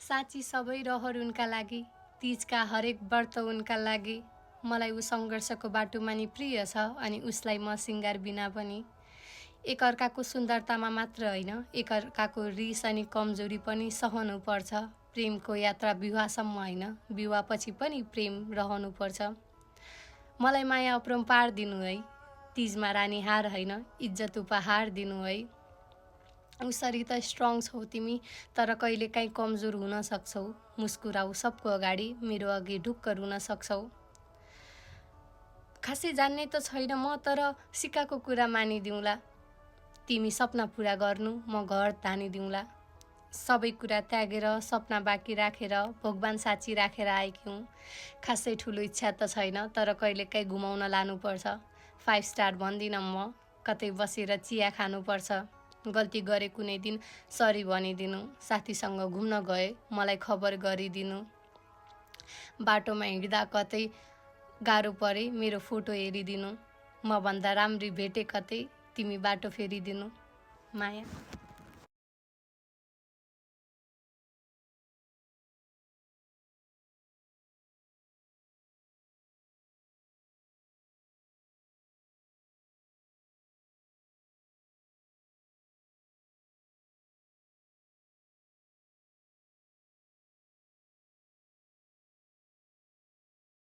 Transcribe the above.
साँची सबै रहर उनका लागि, तीजका हरेक व्रत उनका लागि। मलाई ऊ सङ्घर्षको बाटोमा नि प्रिय छ अनि उसलाई म सिङ्गार बिना पनि। एकअर्काको सुन्दरतामा मात्र होइन, एकअर्काको रिस अनि कमजोरी पनि सहनुपर्छ। प्रेमको यात्रा विवाहसम्म होइन, विवाहपछि पनि प्रेम रहनुपर्छ। मलाई माया अपरम्पार दिनु है, तीजमा रानी हार होइन, इज्जत उपहार दिनु है। उसरी त स्ट्रङ छौ तिमी, तर कहिलेकाहीँ कमजोर हुन सक्छौ। मुस्कुराऊ सबको अगाडि, मेरो अघि ढुक्क रुन सक्छौ। खासै जान्ने त छैन म, तर सिकाको कुरा मानिदिउँला। तिमी सपना पुरा गर्नु, म घर धानिदिउँला। सबै कुरा त्यागेर, सपना बाँकी राखेर, भगवान साँची राखेर आएकी हुँ। खासै ठुलो इच्छा त छैन, तर कहिलेकाहीँ घुमाउन लानुपर्छ। 5 स्टार भन्दिनँ म, कतै बसेर चिया खानुपर्छ। गल्ती गरे कुनै दिन सरी भनिदिनु, साथीसँग घुम्न गए मलाई खबर गरिदिनु। बाटोमा हिँड्दा कतै गाह्रो परे मेरो फोटो हेरिदिनु। म भन्दा राम्री भेटे कतै, तिमी बाटो फेरिदिनु। माया।